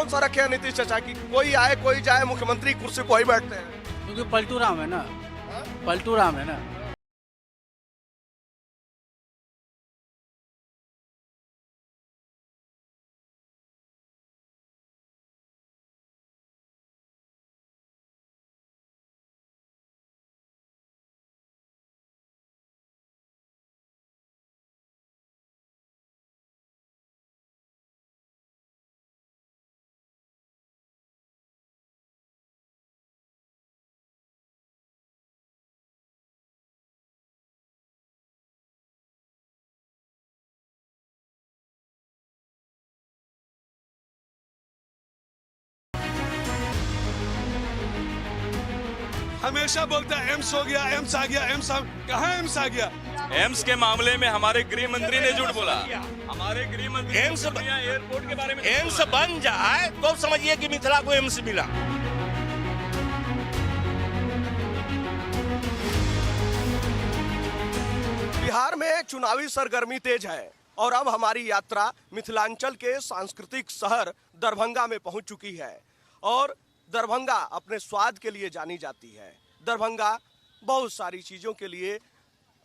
कौन सा रखे हैं नीतीश चाचा की कोई आए कोई जाए मुख्यमंत्री कुर्सी को ही बैठते हैं? क्योंकि पलटू राम है ना, पलटू राम है ना। हमेशा बोलता है एम्स हो गया, एम्स आ गया, एम्स कहाँ एम्स आ गया? एम्स के मामले में हमारे गृह मंत्री ने झूठ बोला। हमारे गृह मंत्री एम्स एयरपोर्ट के बारे में एम्स बन जाए तो समझिए कि मिथिला को एम्स मिला। बिहार में चुनावी सरगर्मी तेज है और अब हमारी यात्रा मिथिलांचल के सांस्कृतिक शहर दरभंगा में पहुंच चुकी है। और दरभंगा अपने स्वाद के लिए जानी जाती है। दरभंगा बहुत सारी चीजों के लिए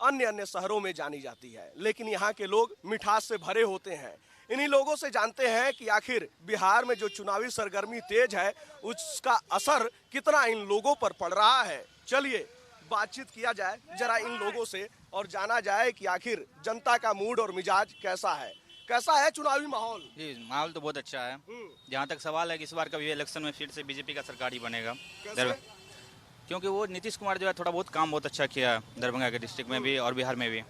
अन्य अन्य शहरों में जानी जाती है, लेकिन यहाँ के लोग मिठास से भरे होते हैं। इन्हीं लोगों से जानते हैं कि आखिर बिहार में जो चुनावी सरगर्मी तेज है उसका असर कितना इन लोगों पर पड़ रहा है। चलिए बातचीत किया जाए जरा इन लोगों से और जाना जाए कि आखिर जनता का मूड और मिजाज कैसा है। कैसा है चुनावी माहौल? जी माहौल तो बहुत अच्छा है। जहाँ तक सवाल है कि इस बार का भी इलेक्शन में फिर से बीजेपी का सरकार ही बनेगा। क्योंकि वो नीतीश कुमार जो है थोड़ा बहुत काम बहुत अच्छा किया है दरभंगा के डिस्ट्रिक्ट में भी और बिहार में भी,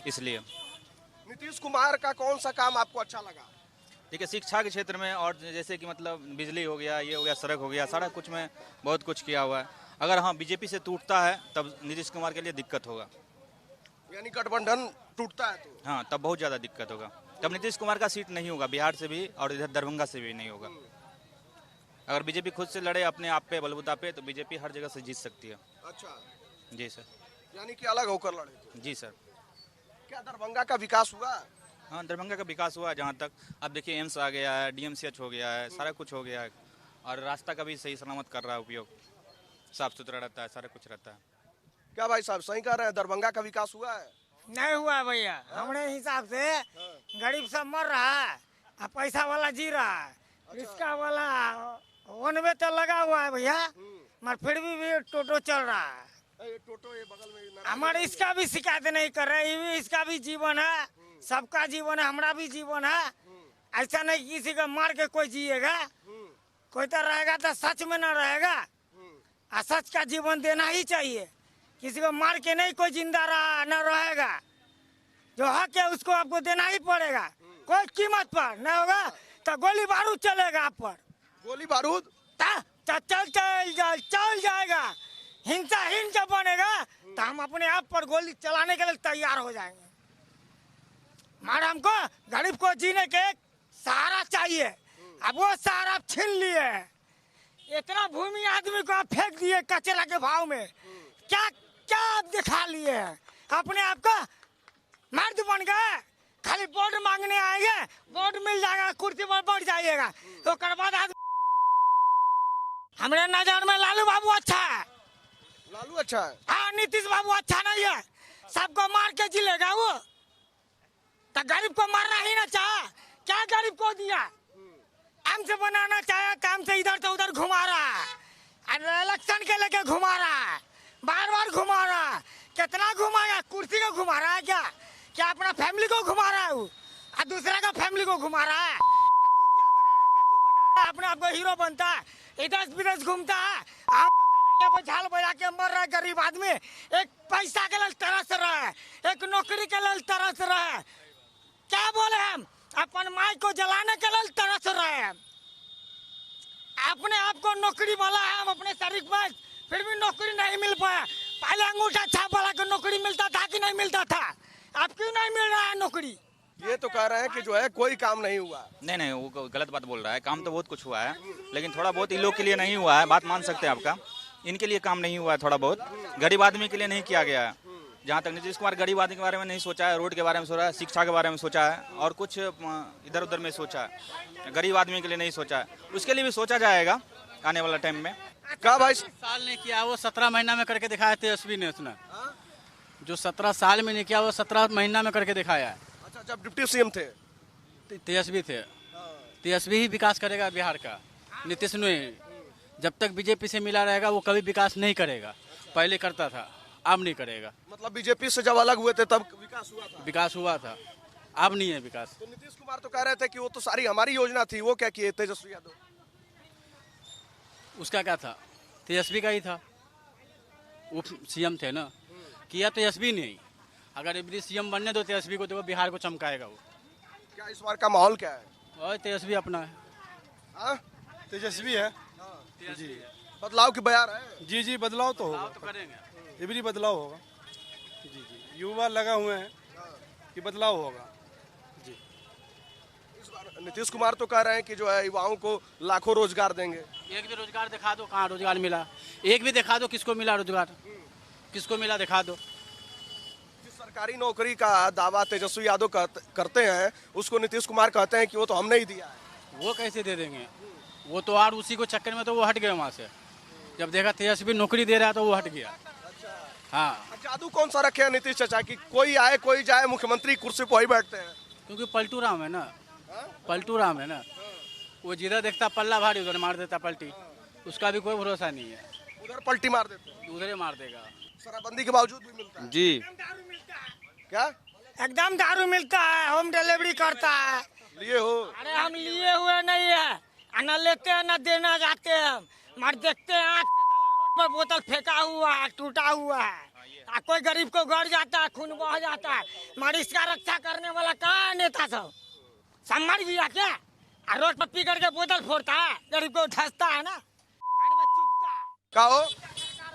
इसलिए। नीतीश कुमार का कौन सा काम आपको अच्छा लगा? देखिए शिक्षा के क्षेत्र में और जैसे कि मतलब बिजली हो गया, ये हो गया, सड़क हो गया, सारा कुछ में बहुत कुछ किया हुआ है। अगर हाँ बीजेपी से टूटता है तब नीतीश कुमार के लिए दिक्कत होगा। यानी गठबंधन टूटता है तो? हाँ तब बहुत ज़्यादा दिक्कत होगा। तब नीतीश कुमार का सीट नहीं होगा, बिहार से भी और इधर दरभंगा से भी नहीं होगा। अगर बीजेपी खुद से लड़े अपने आप पे बलबूता पे तो बीजेपी हर जगह से जीत सकती है। अच्छा जी सर। यानी कि अलग होकर लड़े तो? जी सर। क्या दरभंगा का विकास हुआ? हाँ दरभंगा का विकास हुआ है। जहाँ तक अब देखिए एम्स आ गया है, DMCH हो गया है, सारा कुछ हो गया है और रास्ता का भी सही सलामत कर रहा है उपयोग, साफ सुथरा रहता है, सारा कुछ रहता है। क्या भाई साहब सही कह रहे हैं, दरभंगा का विकास हुआ है? नहीं हुआ भैया। हमारे हिसाब से गरीब सब मर रहा है और पैसा वाला जी रहा है। रिक्शा वाला वन वे तो लगा हुआ है भैया, मगर फिर भी टोटो चल रहा है। टोटो ये बगल में हमारे इसका भी शिकायत नहीं कर रहे, ये भी इसका भी जीवन है, सबका जीवन है, हमारा भी जीवन है। ऐसा नहीं किसी को मार के कोई जिएगा, कोई तो रहेगा तो सच में न रहेगा। सच का जीवन देना ही चाहिए, किसी को मार के नहीं कोई जिंदा रहा न रहेगा। जो हक है उसको आपको देना ही पड़ेगा, कोई कीमत पर न होगा तो गोली बारूद चलेगा आप पर। गोली बारूद चल जाएगा। हिंसाहीन जब बनेगा तो हम अपने आप पर गोली चलाने के लिए तैयार हो जाएंगे। हमारा हमको गरीब को जीने के एक सहारा चाहिए, अब वो सहारा आप छीन लिए। इतना भूमि आदमी को आप फेंक दिए कचरा के भाव में, क्या क्या आप दिखा लिए? अपने आप को मर्द बन गए, खाली वोट मांगने आएंगे, वोट मिल जाएगा, कुर्सी पर बैठ जाइएगा तो कर बाद हमारे नजर में लालू बाबू अच्छा है। लालू अच्छा है? हाँ नीतीश बाबू अच्छा नहीं है, सबको मार के जिलेगा वो। तो गरीब को मारना ही ना चाहे, क्या गरीब को दिया? हमसे बनाना चाहे काम से इधर से उधर घुमा रहा है, इलेक्शन के लेके घुमा रहा है, बार बार घुमा रहा है। कितना घुमाया? कुर्सी को घुमा रहा है क्या? क्या अपना फैमिली को घुमा रहा है वो, और दूसरे का फैमिली को घुमा रहा है? अपने आप को हीरो बनता है, इधर विदेश घूमता है, हम झाल बजा के मर रहा है। गरीब आदमी एक पैसा के लिए तरस रहा है, एक नौकरी के लिए तरस रहा है। क्या बोले हम? अपन माई को जलाने के लिए तरस रहे हैं। अपने आप को नौकरी वाला है हम अपने शरीर में, फिर भी नौकरी नहीं मिल पाया। पहले अंगूठा छाप वाला को नौकरी मिलता था कि नहीं मिलता था? अब क्यों नहीं मिल रहा है नौकरी? ये तो कह रहे हैं कि जो है कोई काम नहीं हुआ। नहीं वो गलत बात बोल रहा है। काम तो बहुत कुछ हुआ है, लेकिन थोड़ा बहुत इन लोग के लिए नहीं हुआ है। बात मान सकते हैं आपका, इनके लिए काम नहीं हुआ है। थोड़ा बहुत गरीब आदमी के लिए नहीं किया गया है। जहाँ तक नीतीश कुमार गरीब आदमी के बारे में नहीं सोचा है, रोड के बारे में सोचा है, शिक्षा के बारे में सोचा है और कुछ इधर उधर में सोचा है, गरीब आदमी के लिए नहीं सोचा है। उसके लिए भी सोचा जाएगा आने वाला टाइम में। क्या भाई? साल ने किया वो 17 महीना में करके दिखाया तेजस्वी ने। उसने जो 17 साल में नहीं किया वो 17 महीना में करके दिखाया है। अच्छा, जब डिप्टी सीएम थे तेजस्वी थे, तेजस्वी ही विकास करेगा बिहार का, नीतीश ने। जब तक बीजेपी से मिला रहेगा वो कभी विकास नहीं करेगा। पहले करता था, अब नहीं करेगा। मतलब बीजेपी से जब अलग हुए थे तब विकास हुआ था? विकास हुआ था, अब नहीं है विकास। तो नीतीश कुमार तो कह रहे थे कि वो तो सारी हमारी योजना थी, वो क्या किए तेजस्वी यादव? उसका क्या था? तेजस्वी का ही था, वो सीएम थे ना। किया तेजस्वी नहीं। अगर एवरी सीएम बनने दो तेजस्वी को तो वो बिहार को चमकाएगा वो। क्या इस बार का माहौल क्या है? और तेजस्वी अपना है। हाँ? तेजस्वी है जी बदलाव की बयार है? जी जी, बदलाव तो होगा, तो करेंगे। ये भी बदलाव होगा। जी जी, युवा लगा हुए हैं कि बदलाव होगा। इस बार नीतीश कुमार तो कह रहे हैं कि जो है युवाओं को लाखों रोजगार देंगे। एक भी रोजगार दिखा दो, कहाँ रोजगार मिला? एक भी दिखा दो, किसको मिला रोजगार? किसको मिला दिखा दो। जिस सरकारी नौकरी का दावा तेजस्वी यादव करते हैं उसको नीतीश कुमार कहते हैं कि वो तो हमने ही दिया है। वो कैसे दे देंगे? वो तो और उसी को चक्कर में तो वो हट गए वहाँ से। जब देखा तेजस्वी नौकरी दे रहा है तो वो हट गया। हाँ, जादू कौन सा रखे हैं नीतीश चाचा की कोई आए कोई जाए मुख्यमंत्री कुर्सी पर ही बैठते हैं? क्योंकि पलटू राम है ना, पलटू राम है ना। वो जिधर देखता पल्ला भारी उधर मार देता पलटी। उसका भी कोई भरोसा नहीं है, उधर पलटी मार देते हैं, उधर ही मार देगा। शराबबंदी के बावजूद भी मिलता है? जी, क्या एकदम दारू मिलता है, होम डिलीवरी करता है। लिए हो? अरे हम लिए हुए नहीं है, न लेते हैं न देना जाते हैं। मर देखते हैं आज रोड पर बोतल फेंका हुआ है, टूटा हुआ है। कोई गरीब को गड़ जाता है, खून बह जाता है। मगर इसका रक्षा करने वाला कहाँ है नेता सब? मर गया क्या? रोड पर पी करके बोतल फोड़ता है, गरीब को धंसता है ना, चुपता है। कहो,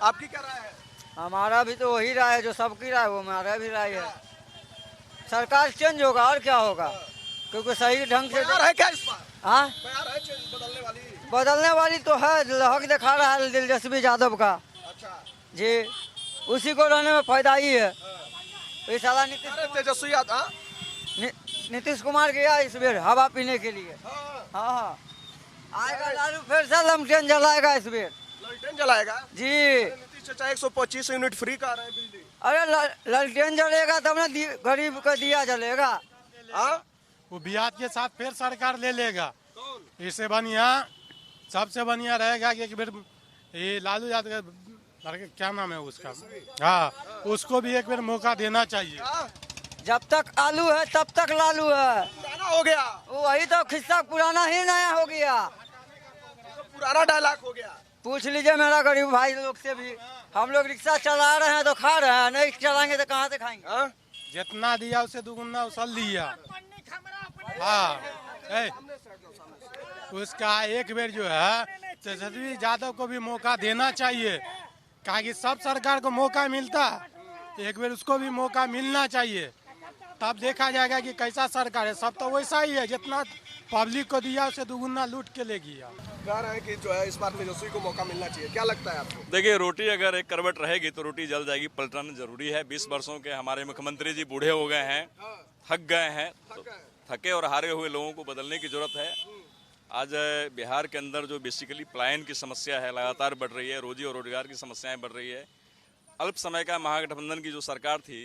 आपकी क्या राय है? हमारा भी तो वही राय है जो सबकी राय, वो हमारा भी राय है। सरकार चेंज होगा और क्या होगा, क्योंकि सही ढंग से बयार है क्या इस बार? हाँ, बयार है बदलने वाली? बदलने वाली तो है, हक दिखा रहा है तेजस्वी यादव का। अच्छा, जी, उसी को रहने में फायदा ही है। तो इस साला अरे तेजस्वी यादव, हाँ? नीतीश कुमार गया इस बार हवा पीने के लिए। हाँ, हाँ हाँ, आएगा लालू फिर से लमटेन जलाएगा इस बार। लालटेन जलाएगा? जी, नीतीश चाचा 125 यूनिट फ्री का रहे हैं बिजली। अरे लालटेन जलेगा तब ना गरीब का दिया जलेगा। हाँ? वो बिहार के साथ फिर सरकार ले लेगा। इससे बढ़िया सबसे बढ़िया रहेगा कि एक बार ये लालू यादव लड़के क्या नाम है उसका, हाँ, उसको भी एक बार मौका देना चाहिए। जब तक आलू है तब तक लालू है। पुराना हो गया, वही तो किस्सा पुराना ही नया हो गया, तो पुराना डायलॉग हो गया। पूछ लीजिए मेरा गरीब भाई लोग से भी। हम लोग रिक्शा चला रहे हैं तो खा रहे हैं, नहीं चलाएंगे तो कहाँ से खाएंगे? हाँ? जितना दिया उससे दुगुना उसल दिया। हाँ, उसका एक बार जो है तेजस्वी यादव को भी मौका देना चाहिए, कहा सब सरकार को मौका मिलता, एक बार उसको भी मौका मिलना चाहिए। तब देखा जाएगा कि कैसा सरकार है। सब तो वैसा ही है, जितना पब्लिक को दिया उसे दुगुना लूट के ले गया। कह रहे हैं कि जो है इस बार तेजस्वी को मौका मिलना चाहिए, क्या लगता है आपको? देखिए, रोटी अगर एक करवट रहेगी तो रोटी जल जाएगी, पलटना जरूरी है। 20 वर्षों के हमारे मुख्यमंत्री जी बूढ़े हो गए हैं, थक गए हैं, तो थके और हारे हुए लोगों को बदलने की जरूरत है। आज बिहार के अंदर जो बेसिकली पलायन की समस्या है लगातार बढ़ रही है, रोजी और रोजगार की समस्याएं बढ़ रही है। अल्प समय का महागठबंधन की जो सरकार थी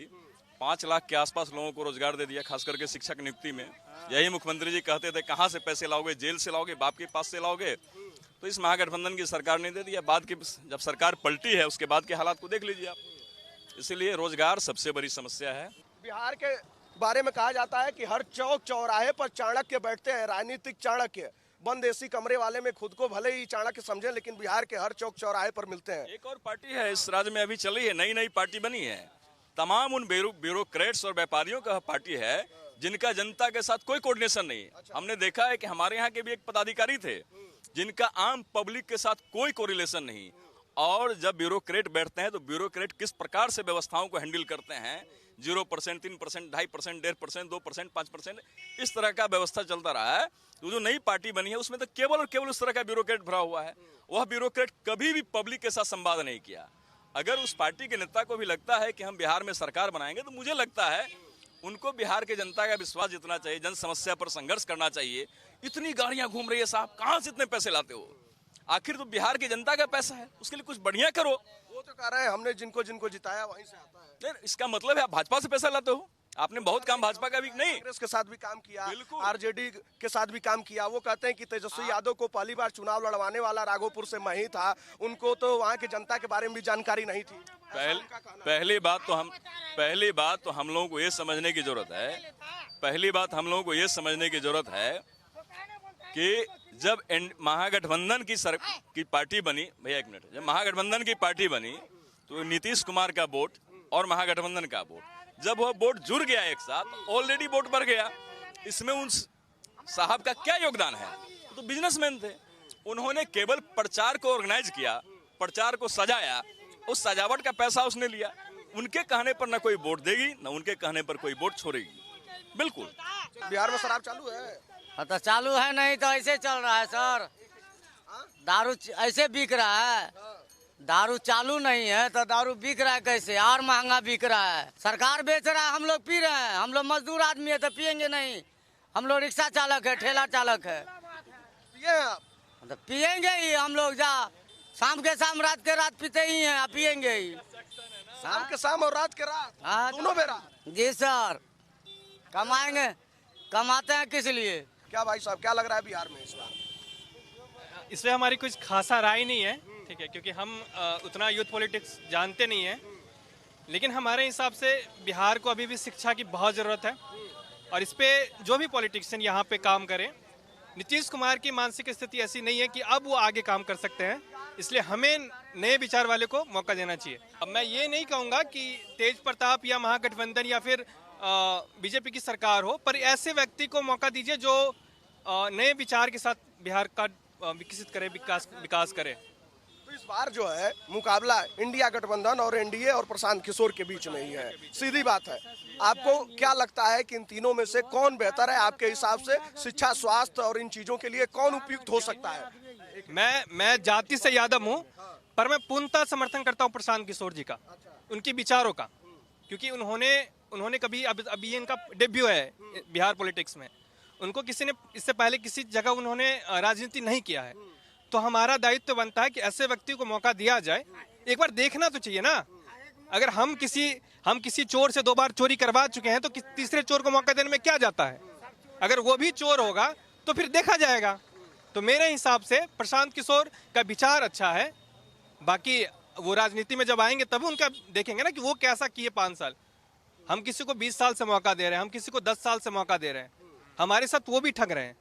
5 लाख के आसपास लोगों को रोजगार दे दिया, खास करके शिक्षक नियुक्ति में। यही मुख्यमंत्री जी कहते थे कहाँ से पैसे लाओगे, जेल से लाओगे, बाप के पास से लाओगे, तो इस महागठबंधन की सरकार ने दे दिया। बाद की जब सरकार पलटी है उसके बाद के हालात को देख लीजिए आप। इसीलिए रोजगार सबसे बड़ी समस्या है। बिहार के बारे में कहा जाता है कि हर चौक चौराहे पर चाणक्य बैठते हैं, राजनीतिक चाणक्य। बंद एसी कमरे वाले में खुद को भले ही चाणक्य समझे, लेकिन बिहार के हर चौक चौराहे पर मिलते हैं। एक और पार्टी है इस राज्य में अभी चली है, नई नई पार्टी बनी है। तमाम उन ब्यूरोक्रेट्स और व्यापारियों का पार्टी है जिनका जनता के साथ कोई कोऑर्डिनेशन नहीं। हमने देखा है कि हमारे यहाँ के भी एक पदाधिकारी थे जिनका आम पब्लिक के साथ कोई कोरिलेशन नहीं। और जब ब्यूरोक्रेट बैठते हैं तो ब्यूरोक्रेट किस प्रकार से व्यवस्थाओं को हैंडल करते हैं, 0%, 3%, 2.5%, 1.5%, 2%, 5%, इस तरह का व्यवस्था चलता रहा है। तो जो नई पार्टी बनी है उसमें तो केवल और केवल उस तरह का ब्यूरोक्रेट भरा हुआ है। वह ब्यूरोक्रेट कभी भी पब्लिक के साथ संवाद नहीं किया। अगर उस पार्टी के नेता को भी लगता है कि हम बिहार में सरकार बनाएंगे, तो मुझे लगता है उनको बिहार के जनता का विश्वास जीतना चाहिए, जन समस्या पर संघर्ष करना चाहिए। इतनी गाड़ियां घूम रही है साहब, कहां से इतने पैसे लाते हो? आखिर तो बिहार की जनता का पैसा है, उसके लिए कुछ बढ़िया करो। वो तो कह रहे हैं हमने जिनको जिनको जिताया वहीं से आता है। नहीं, इसका मतलब है आप भाजपा से पैसा लाते हो। आपने बहुत काम भाजपा का भी नहीं, कांग्रेस के साथ भी काम किया, बिल्कुल। आरजेडी के साथ भी काम किया। वो कहते हैं कि तेजस्वी यादव को पहली बार चुनाव लड़वाने वाला राघोपुर से मैं ही था, उनको तो वहाँ की जनता के बारे में भी जानकारी नहीं थी। पहली बात तो हम लोगों को ये समझने की जरूरत है, कि जब महागठबंधन की पार्टी बनी, भैया एक मिनट, जब महागठबंधन की पार्टी बनी तो नीतीश कुमार का वोट और महागठबंधन का वोट, जब वह वोट जुड़ गया एक साथ, ऑलरेडी वोट बढ़ गया। इसमें उन साहब का क्या योगदान है? तो बिजनेसमैन थे, उन्होंने केवल प्रचार को ऑर्गेनाइज किया, प्रचार को सजाया, उस सजावट का पैसा उसने लिया। उनके कहने पर न कोई वोट देगी, न उनके कहने पर कोई वोट छोड़ेगी। बिल्कुल। बिहार में शराब चालू है? तो चालू है नहीं तो ऐसे चल रहा है सर। दारू ऐसे बिक रहा है, दारू चालू नहीं है तो दारू बिक रहा है कैसे? और महंगा बिक रहा है। सरकार बेच रहा है, हम लोग पी रहे हैं। हम लोग मजदूर आदमी है तो पियेंगे नहीं? हम लोग रिक्शा चालक है, ठेला चालक है, तो पियेंगे ही हम लोग। शाम के शाम, रात के रात पीते ही हैं, आप पियेंगे ही। शाम के शाम और रात के रात, दोनों बेरा? जी सर, कमाएंगे, कमाते हैं किस लिए? क्या भाई साहब, क्या लग रहा है बिहार में इस बार? इसमें हमारी कुछ खासा राय नहीं है, ठीक है, क्योंकि हम उतना यूथ पॉलिटिक्स जानते नहीं हैं। लेकिन हमारे हिसाब से बिहार को अभी भी शिक्षा की बहुत ज़रूरत है, और इस पे जो भी पॉलिटिशियन यहाँ पे काम करें, नीतीश कुमार की मानसिक स्थिति ऐसी नहीं है कि अब वो आगे काम कर सकते हैं, इसलिए हमें नए विचार वाले को मौका देना चाहिए। अब मैं ये नहीं कहूँगा कि तेज प्रताप या महागठबंधन या फिर बीजेपी की सरकार हो, पर ऐसे व्यक्ति को मौका दीजिए जो नए विचार के साथ बिहार का विकसित करे, विकास करे। तो इस बार जो है मुकाबला इंडिया गठबंधन और एनडीए और प्रशांत किशोर के बीच में ही है, सीधी बात है। आपको क्या लगता है कि इन तीनों में से कौन बेहतर है आपके हिसाब से? शिक्षा, स्वास्थ्य और इन चीजों के लिए कौन उपयुक्त हो सकता है? मैं जाति से यादव हूँ, पर मैं पूर्णतः समर्थन करता हूँ प्रशांत किशोर जी का, उनके विचारों का, क्योंकि उन्होंने कभी अभी इनका डेब्यू है बिहार पॉलिटिक्स में। उनको किसी ने इससे पहले किसी जगह उन्होंने राजनीति नहीं किया है, तो हमारा दायित्व बनता है कि ऐसे व्यक्ति को मौका दिया जाए। एक बार देखना तो चाहिए ना। अगर हम किसी चोर से 2 बार चोरी करवा चुके हैं तो तीसरे चोर को मौका देने में क्या जाता है? अगर वो भी चोर होगा तो फिर देखा जाएगा। तो मेरे हिसाब से प्रशांत किशोर का विचार अच्छा है, बाकी वो राजनीति में जब आएंगे तब उनका देखेंगे ना कि वो कैसा किए 5 साल। हम किसी को 20 साल से मौका दे रहे हैं, हम किसी को 10 साल से मौका दे रहे हैं, हमारे साथ वो भी ठग रहे हैं,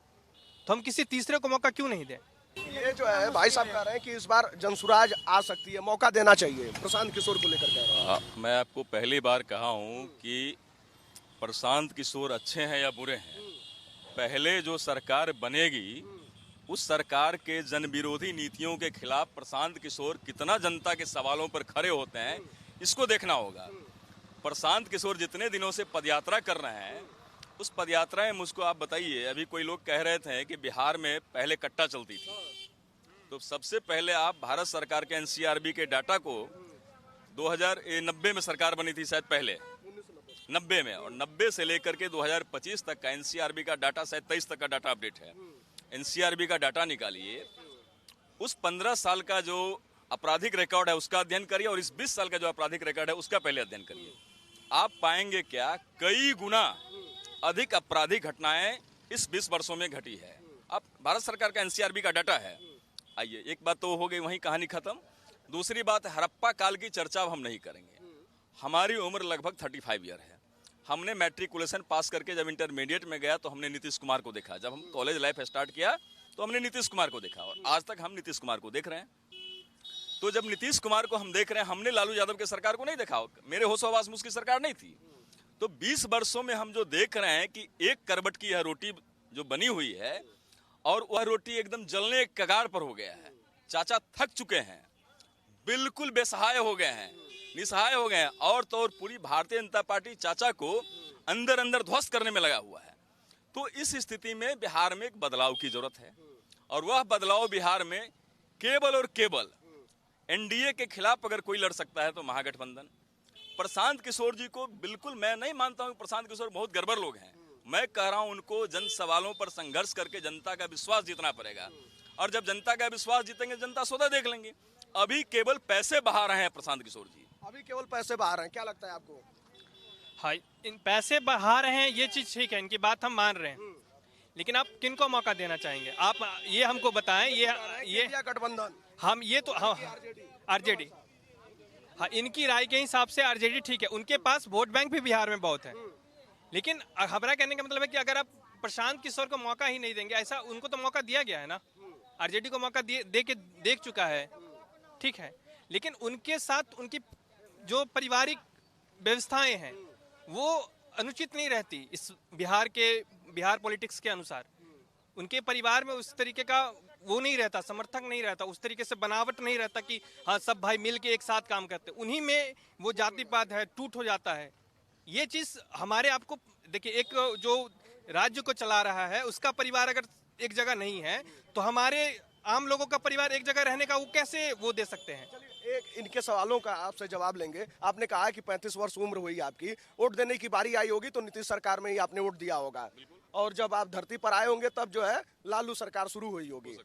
तो हम किसी तीसरे को मौका क्यों नहीं दें? ये जो है भाई साहब कह रहे हैं कि इस बार जनसुराज आ सकती है, मौका देना चाहिए। प्रशांत किशोर को लेकर कह रहा हूं। मैं आपको पहली बार कहा हूं कि प्रशांत किशोर अच्छे हैं या बुरे हैं। पहले जो सरकार बनेगी उस सरकार के जन विरोधी नीतियों के खिलाफ प्रशांत किशोर कितना जनता के सवालों पर खड़े होते हैं, इसको देखना होगा। प्रशांत किशोर जितने दिनों से पदयात्रा कर रहे हैं, उस पदयात्रा में मुझको आप बताइए, अभी कोई लोग कह रहे थे कि बिहार में पहले कट्टा चलती थी, तो सबसे पहले आप भारत सरकार के एनसीआरबी के डाटा को 2090 में सरकार बनी थी शायद, पहले 90 में, और 90 से लेकर के 2025 तक का एनसीआरबी का डाटा, शायद 23 तक का डाटा अपडेट है, एनसीआरबी का डाटा निकालिए। उस 15 साल का जो आपराधिक रिकॉर्ड है उसका अध्ययन करिए, और इस 20 साल का जो आपराधिक रिकॉर्ड है उसका पहले अध्ययन करिए। आप पाएंगे क्या, कई गुना अधिक आपराधिक घटनाएं इस 20 वर्षों में घटी है। अब भारत सरकार का एनसीआरबी का डाटा है। आइए, एक बात तो हो गई, वहीं कहानी खत्म। दूसरी बात, हड़प्पा काल की चर्चा अब हम नहीं करेंगे। हमारी उम्र लगभग 35 ईयर है। हमने मैट्रिकुलेशन पास करके जब इंटरमीडिएट में गया तो हमने नीतीश कुमार को देखा। जब हम कॉलेज लाइफ स्टार्ट किया तो हमने नीतीश कुमार को देखा, और आज तक हम नीतीश कुमार को देख रहे हैं। तो जब नीतीश कुमार को हम देख रहे हैं, हमने लालू यादव की सरकार को नहीं देखा। मेरे होश हवास में उसकी सरकार नहीं थी। तो 20 वर्षों में हम जो देख रहे हैं कि एक करवट की यह रोटी जो बनी हुई है, और वह रोटी एकदम जलने के कगार पर हो गया है। चाचा थक चुके हैं, बिल्कुल बेसहाय हो गए हैं, निसहाय हो गए हैं, और तो और पूरी भारतीय जनता पार्टी चाचा को अंदर अंदर ध्वस्त करने में लगा हुआ है। तो इस स्थिति में बिहार में एक बदलाव की जरूरत है, और वह बदलाव बिहार में केवल और केवल एनडीए के खिलाफ अगर कोई लड़ सकता है तो महागठबंधन। प्रशांत किशोर जी को बिल्कुल मैं नहीं मानता हूँ, प्रशांत किशोर बहुत गड़बड़ लोग हैं। मैं कह रहा हूँ उनको जन सवालों पर संघर्ष करके जनता का विश्वास जीतना पड़ेगा, और जब जनता का विश्वास जीतेंगे जनता सौदा देख लेंगे। अभी केवल पैसे बहा रहे हैं प्रशांत किशोर जी, अभी केवल पैसे बहा रहे हैं, क्या लगता है आपको? हाँ, इन पैसे बहा रहे हैं ये चीज ठीक है, इनकी बात हम मान रहे हैं, लेकिन आप किनको मौका देना चाहेंगे? आप ये हमको बताएं। ये इंडिया गठबंधन, हम ये तो हाँ आरजेडी, हाँ इनकी राय के हिसाब से आरजेडी ठीक है। उनके पास वोट बैंक भी बिहार में बहुत है, लेकिन हमारा कहने का मतलब है कि अगर आप प्रशांत किशोर को मौका ही नहीं देंगे, ऐसा उनको तो मौका दिया गया है ना, आरजेडी को मौका देख चुका है, ठीक है, लेकिन उनके साथ उनकी जो पारिवारिक व्यवस्थाएं हैं वो अनुचित नहीं रहती इस बिहार पॉलिटिक्स के अनुसार। उनके परिवार में उस तरीके का वो नहीं रहता, समर्थक नहीं रहता, उस तरीके से बनावट नहीं रहता कि हाँ सब भाई मिल के एक साथ काम करते। उन्हीं में वो जातिवाद है, टूट हो जाता है। ये चीज हमारे आपको देखिए, एक जो राज्य को चला रहा है उसका परिवार अगर एक जगह नहीं है तो हमारे आम लोगों का परिवार एक जगह रहने का वो कैसे वो दे सकते हैं? एक इनके सवालों का आपसे जवाब लेंगे। आपने कहा कि 35 वर्ष उम्र हुई आपकी, वोट देने की बारी आई होगी तो नीतीश सरकार में ही आपने वोट दिया होगा, और जब आप धरती पर आए होंगे तब जो है लालू सरकार शुरू हुई होगी।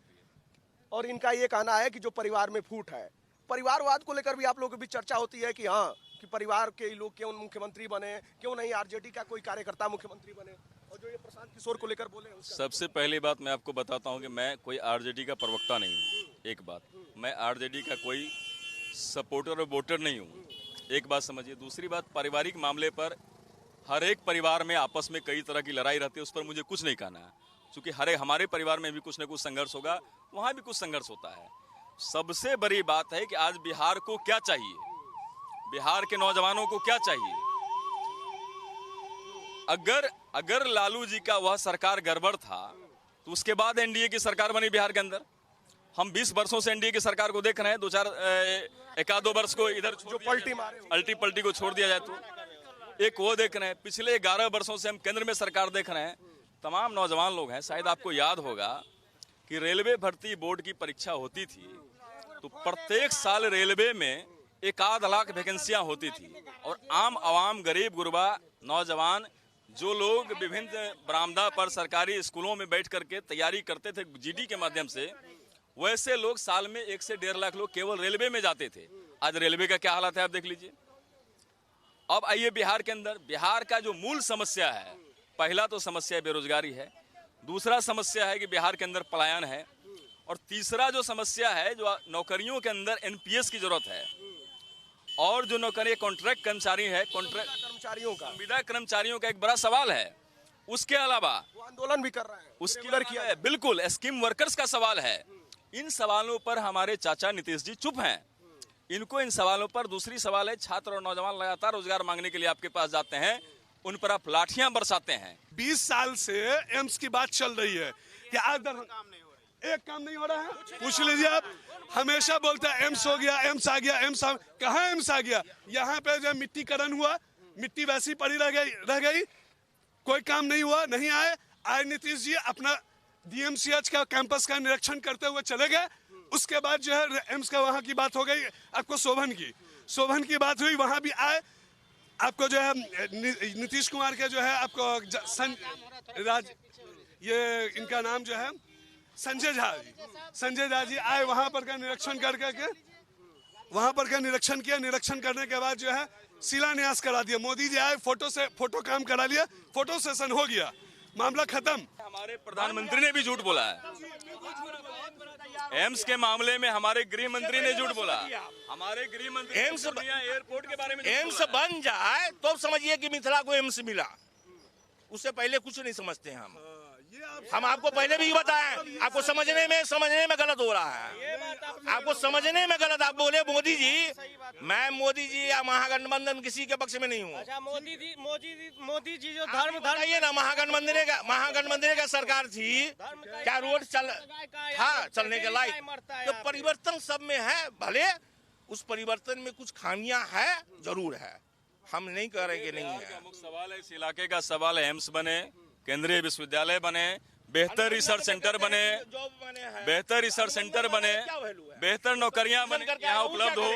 और इनका ये कहना है कि जो परिवार में फूट है, परिवारवाद को लेकर भी आप लोगों की भी चर्चा होती है कि हाँ कि परिवार के लोग क्यों मुख्यमंत्री बने, क्यों नहीं आरजेडी का कोई कार्यकर्ता मुख्यमंत्री बने, और जो ये प्रशांत किशोर को लेकर बोले सबसे पहली बात मैं आपको बताता हूं कि मैं कोई आरजेडी का प्रवक्ता नहीं हूं। एक बात, मैं आरजेडी का कोई सपोर्टर और वोटर नहीं हूं, एक बात समझिए। दूसरी बात, पारिवारिक मामले पर हर एक परिवार में आपस में कई तरह की लड़ाई रहती है, उस पर मुझे कुछ नहीं कहना है, क्योंकि हमारे परिवार में भी कुछ न कुछ संघर्ष होगा, वहाँ भी कुछ संघर्ष होता है। सबसे बड़ी बात है कि आज बिहार को क्या चाहिए, बिहार के नौजवानों को क्या चाहिए। अगर लालू जी का वह सरकार गड़बड़ था तो उसके बाद एनडीए की सरकार बनी बिहार के अंदर। हम 20 वर्षों से एनडीए की सरकार को देख रहे हैं, एक आध दो वर्ष को इधर जो अल्टी पल्टी को छोड़ दिया जाए तो एक वो देख रहे हैं। पिछले 11 वर्षों से हम केंद्र में सरकार देख रहे हैं। तमाम नौजवान लोग हैं, शायद आपको याद होगा कि रेलवे भर्ती बोर्ड की परीक्षा होती थी तो प्रत्येक साल रेलवे में 1 लाख वैकेंसियां होती थी, और आम आवाम, गरीब गुरबा, नौजवान, जो लोग विभिन्न बरामदा पर सरकारी स्कूलों में बैठ करके तैयारी करते थे जीडी के माध्यम से, वैसे लोग साल में 1 से 1.5 लाख लोग केवल रेलवे में जाते थे। आज रेलवे का क्या हालत है आप देख लीजिए। अब आइए बिहार के अंदर, बिहार का जो मूल समस्या है, पहला तो समस्या बेरोजगारी है, दूसरा समस्या है कि बिहार के अंदर पलायन है, और तीसरा जो समस्या है जो नौकरियों के अंदर एनपीएस की जरूरत है, और जो नौकरी कॉन्ट्रैक्ट कर्मचारी है, कॉन्ट्रैक्ट कर्मचारियों का, संविदा कर्मचारियों का एक बड़ा सवाल है। उसके अलावा वो आंदोलन भी कर रहे हैं, उसकी किया है, बिल्कुल स्कीम वर्कर्स का सवाल है। इन सवालों पर हमारे चाचा नीतीश जी चुप हैं। इनको इन सवालों पर, दूसरी सवाल है, छात्र और नौजवान लगातार रोजगार मांगने के लिए आपके पास जाते हैं, उन पर आप लाठियां बरसाते हैं। 20 साल से एम्स की बात चल रही है कि आज एक काम नहीं हो रहा है। पूछ लीजिए आप, हमेशा बोलता है एम्स हो गया, एम्स आ गया, एम्स कहाँ एम्स आ गया? यहाँ पे जो मिट्टीकरण हुआ, मिट्टी वैसी पड़ी रह गई, कोई काम नहीं हुआ, नहीं आए। आज नीतीश जी अपना डीएमसीएच का कैंपस का निरीक्षण करते हुए चले गए। उसके बाद जो है एम्स का वहाँ की बात हो गई, आपको शोभन की बात हुई, वहाँ भी आए। आपको जो है नीतीश कुमार के जो है आपको ये इनका नाम जो है संजय झा जी आए, वहाँ पर का निरीक्षण करके वहाँ पर का निरीक्षण किया। निरीक्षण करने के बाद जो है शिलान्यास करा दिया। मोदी जी आए, फोटो काम करा लिया, फोटो सेशन हो गया, मामला खत्म। हमारे प्रधानमंत्री ने भी झूठ बोला है एम्स के मामले में, हमारे गृह मंत्री ने झूठ बोला। हमारे गृह मंत्री एयरपोर्ट के बारे में एम्स बन जाए तो समझिए कि मिथिला को एम्स मिला, उससे पहले कुछ नहीं समझते हैं हम आपको पहले भी बताएं। आपको समझने में गलत हो रहा है, आपको समझने में गलत। आप बोले मोदी जी, मैं मोदी जी या महागठबंधन किसी के पक्ष में नहीं हूँ। अच्छा, मोदी जी जो धर्म ये ना महागठबंधन का सरकार थी, क्या रोड चलने के लायक? तो परिवर्तन सब में है, भले उस परिवर्तन में कुछ खामियां है, जरूर है, हम नहीं कह रहे कि नहीं है। सवाल है, इस इलाके का सवाल है, एम्स बने, केंद्रीय विश्वविद्यालय बने, बेहतर रिसर्च सेंटर बने, बेहतर रिसर्च सेंटर बने, बेहतर नौकरियां बने, यहाँ उपलब्ध हो।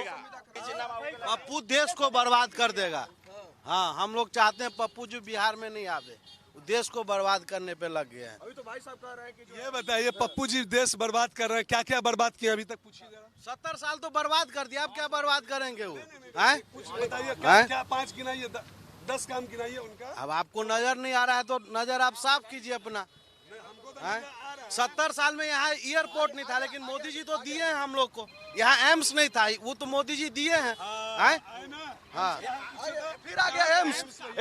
पप्पू देश को बर्बाद कर देगा। हाँ, हम लोग चाहते हैं पप्पू जी बिहार में नहीं आवे, देश को बर्बाद करने पे लग गए हैं। अभी तो भाई साहब कह रहे हैं कि ये बताइए पप्पू जी देश बर्बाद कर रहे हैं, क्या क्या बर्बाद किया अभी तक पूछिए जरा। 70 साल तो बर्बाद कर दिया, अब क्या बर्बाद करेंगे वो? बताइए क्या 5 गिनाइए, 10 काम गिनाइए उनका। अब आपको नजर नहीं आ रहा है तो नजर आप साफ कीजिए अपना। 70 साल में यहाँ एयरपोर्ट नहीं था, लेकिन मोदी जी तो दिए हैं हम लोग को। यहाँ एम्स नहीं था, वो तो मोदी जी दिए हैं। हाँ, फिर आ गया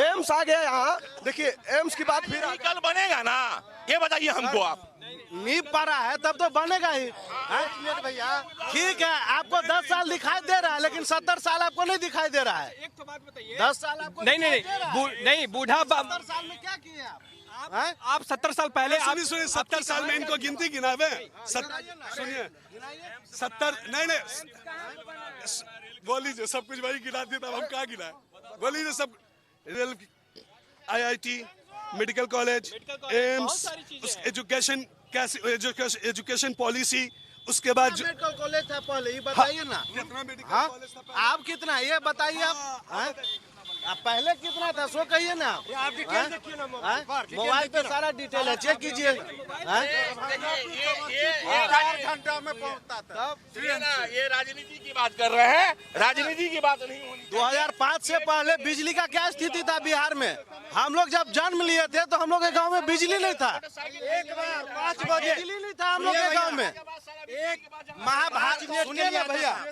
एम्स आ गया यहाँ। देखिए एम्स की बात फिर कल बनेगा ना, ये बताइए हमको आप। नींव पड़ा है तब तो बनेगा ही। भैया ठीक है, आपको 10 साल दिखाई दे रहा है, लेकिन 70 साल आपको नहीं दिखाई दे रहा है। एक तो बात बताइए, 10 साल आपको नहीं बूढ़ा 70 साल में क्या किए आप 70 साल पहले आप सुनिए 70 साल में इनको गिनती गिनावे। सुनिए 70 नहीं बोलीजिए, सब कुछ वही गिना दिया, तब हम कहाँ गिनाए? बोलीजिए सब। IIT, medical college, AIIMS, education, कैसे एजुकेशन पॉलिसी, उसके बाद मेडिकल कॉलेज था पहले, ये बताइए ना। कितना मेडिकल हाँ? कॉलेज था? आप कितना ये बताइए आप पहले कितना था सो कहिए ना। आप डिटेल देखिए ना, मोबाइल पे सारा डिटेल है, चेक कीजिए। 4 घंटा में पहुंचता था। ये राजनीति की बात कर रहे हैं, राजनीति की बात नहीं होनी। 2005 से पहले बिजली का क्या स्थिति था बिहार में? हम लोग जब जन्म लिए थे तो हम लोग के गांव में बिजली नहीं था। एक बार 5 बजे बिजली नहीं था हम लोग के गांव में। महाभारत सुनिए ना भैया,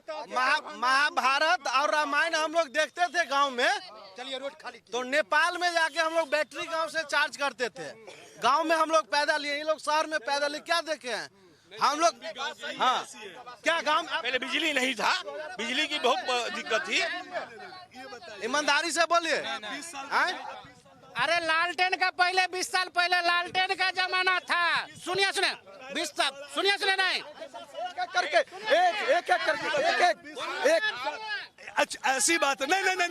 महाभारत और रामायण हम लोग देखते थे गांव में। चलिए रोड खाली। तो नेपाल में जाके हम लोग बैटरी गांव से चार्ज करते थे। गांव में हम लोग पैदल लिए, ये लोग शहर में पैदल क्या देखे हैं हम लोग? हाँ, क्या गांव पहले बिजली नहीं था, बिजली की बहुत दिक्कत थी। ईमानदारी से बोलिए। अरे लालटेन का पहले 20 साल पहले लालटेन का जमाना था। सुनिए 20 साल सुनिए नहीं करके एक करके अच्छा ऐसी बात है। नहीं लगी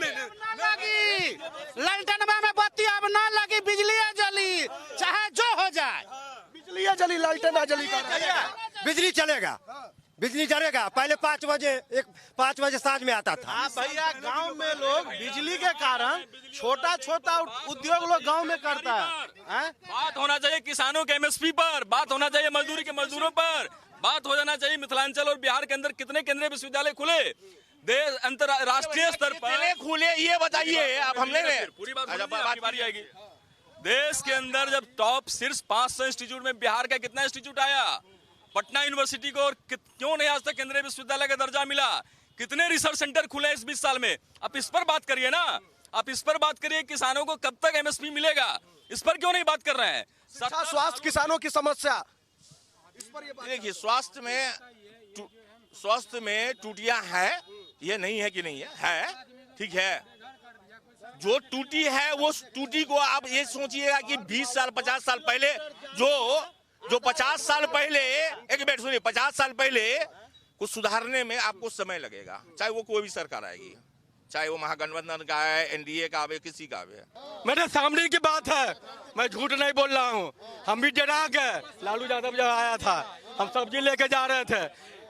लालटेन में बत्ती अब न लगी, बिजली जली, चाहे जो हो जाए। बिजली जली, लालटेन ना जली, बिजली चलेगा, बिजली चलेगा। पहले 5 बजे साँझ में आता था। भैया गांव में लोग बिजली के कारण छोटा छोटा उद्योग लोग गांव में करता है। बात होना चाहिए किसानों के MSP पर, बात होना चाहिए मजदूरी के मजदूरों पर, बात हो जाना चाहिए मिथिलांचल और बिहार के अंदर कितने केंद्रीय विश्वविद्यालय खुले, देश अंतरराष्ट्रीय स्तर पर खुले, ये बताइए आप। हमने पूरी बात बारी आएगी। देश के अंदर जब टॉप शीर्ष 500 इंस्टीट्यूट में बिहार का कितना इंस्टीट्यूट आया? पटना यूनिवर्सिटी को, और क्यों नहीं आज तक केंद्रीय विश्वविद्यालय का दर्जा मिला? कितने रिसर्च सेंटर खुले इस 20 साल में? आप इस पर बात करिए ना, आप इस पर बात करिए। किसानों को कब तक MSP मिलेगा, इस पर क्यों नहीं बात कर रहे हैं? शिक्षा, स्वास्थ्य, किसानों की समस्या, इस पर ये देखिए स्वास्थ्य में टूटियां है, ये नहीं है कि नहीं है, ठीक है। जो टूटी है वो टूटी को आप ये सोचिएगा कि 20 साल 50 साल पहले जो 50 साल पहले, एक मिनट सुनिए, 50 साल पहले कुछ सुधारने में आपको समय लगेगा, चाहे वो कोई भी सरकार आएगी, चाहे वो महागठबंधन का है, NDA का है, किसी का भी है। मेरे सामने की बात है, मैं झूठ नहीं बोल रहा हूँ। हम भी डरा गए। लालू यादव जब आया था, हम सब्जी लेके जा रहे थे,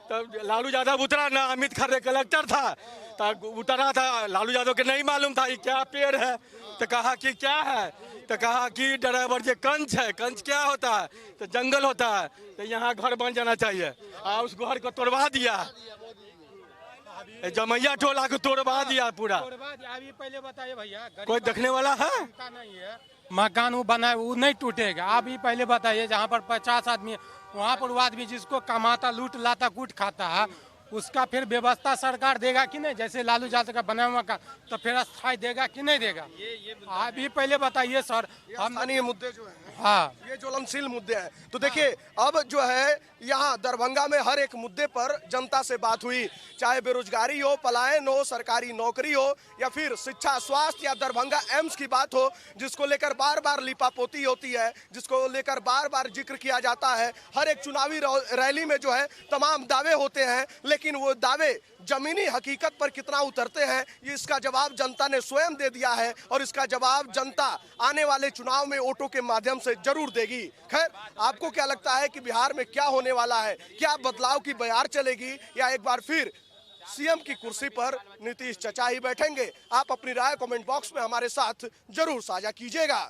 तब लालू यादव उतरा ना, अमित खरे कलेक्टर था, तब उतरा था। लालू यादव के नहीं मालूम था ये क्या पेड़ है, तो कहा कि क्या है, तो कहा कि ड्राइवर ये कंच है। कंच क्या होता है? तो जंगल होता है, तो यहाँ घर बन जाना चाहिए। उस घर को तोड़वा दिया, जमैया टोला को तोड़वा दिया पूरा। अभी पहले बताइए भैया, कोई देखने वाला है? नहीं है मकान वो बना, वो नहीं टूटेगा। आप ही पहले बताइए, जहाँ पर 50 आदमी, वहाँ पर वो आदमी जिसको कमाता, लूट लाता, कूट खाता है, उसका फिर व्यवस्था सरकार देगा कि नहीं? जैसे लालू यादव का बना हुआ का, तो फिर अस्थायी देगा कि नहीं देगा? आप ही पहले बताइए सर। हम स्थानीय मुद्दे जो है, हाँ, ये ज्वलनशील मुद्दे हैं। तो देखिए अब जो है यहाँ दरभंगा में हर एक मुद्दे पर जनता से बात हुई, चाहे बेरोजगारी हो, पलायन हो, सरकारी नौकरी हो या फिर शिक्षा, स्वास्थ्य या दरभंगा एम्स की बात हो, जिसको लेकर बार बार लिपापोती होती है, जिसको लेकर बार बार जिक्र किया जाता है। हर एक चुनावी रैली में जो है तमाम दावे होते हैं, लेकिन वो दावे जमीनी हकीकत पर कितना उतरते हैं, ये इसका जवाब जनता ने स्वयं दे दिया है और इसका जवाब जनता आने वाले चुनाव में वोटों के माध्यम से जरूर देगी। खैर, आपको क्या लगता है कि बिहार में क्या होने वाला है? क्या बदलाव की बयार चलेगी या एक बार फिर सीएम की कुर्सी पर नीतीश चाचा ही बैठेंगे? आप अपनी राय कमेंट बॉक्स में हमारे साथ जरूर साझा कीजिएगा।